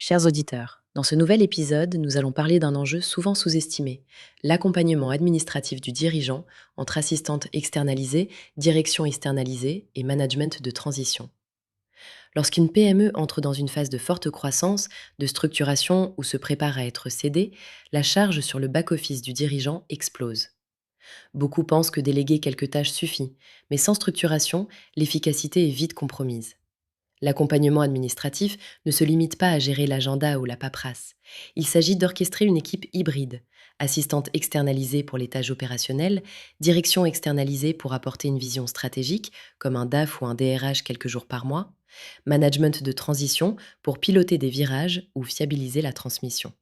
Chers auditeurs, dans ce nouvel épisode, nous allons parler d'un enjeu souvent sous-estimé, l'accompagnement administratif du dirigeant entre assistante externalisée, direction externalisée et management de transition. Lorsqu'une PME entre dans une phase de forte croissance, de structuration ou se prépare à être cédée, la charge sur le back-office du dirigeant explose. Beaucoup pensent que déléguer quelques tâches suffit, mais sans structuration, l'efficacité est vite compromise. L'accompagnement administratif ne se limite pas à gérer l'agenda ou la paperasse. Il s'agit d'orchestrer une équipe hybride, assistante externalisée pour les tâches opérationnelles, direction externalisée pour apporter une vision stratégique, comme un DAF ou un DRH quelques jours par mois, management de transition pour piloter des virages ou fiabiliser la transmission.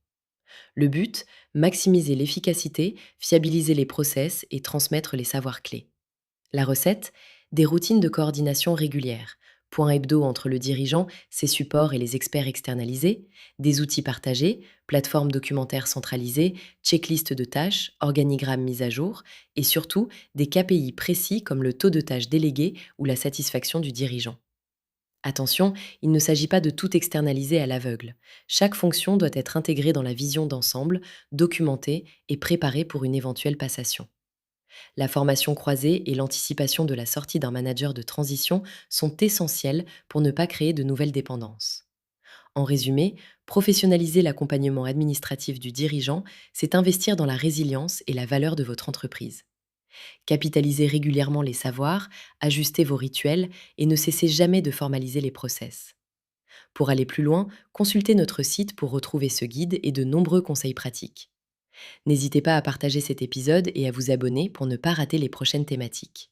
Le but, maximiser l'efficacité, fiabiliser les process et transmettre les savoirs clés. La recette, des routines de coordination régulières, points hebdo entre le dirigeant, ses supports et les experts externalisés, des outils partagés, plateformes documentaires centralisées, checklists de tâches, organigrammes mis à jour, et surtout des KPI précis comme le taux de tâches déléguées ou la satisfaction du dirigeant. Attention, il ne s'agit pas de tout externaliser à l'aveugle. Chaque fonction doit être intégrée dans la vision d'ensemble, documentée et préparée pour une éventuelle passation. La formation croisée et l'anticipation de la sortie d'un manager de transition sont essentielles pour ne pas créer de nouvelles dépendances. En résumé, professionnaliser l'accompagnement administratif du dirigeant, c'est investir dans la résilience et la valeur de votre entreprise. Capitalisez régulièrement les savoirs, ajustez vos rituels et ne cessez jamais de formaliser les process. Pour aller plus loin, consultez notre site pour retrouver ce guide et de nombreux conseils pratiques. N'hésitez pas à partager cet épisode et à vous abonner pour ne pas rater les prochaines thématiques.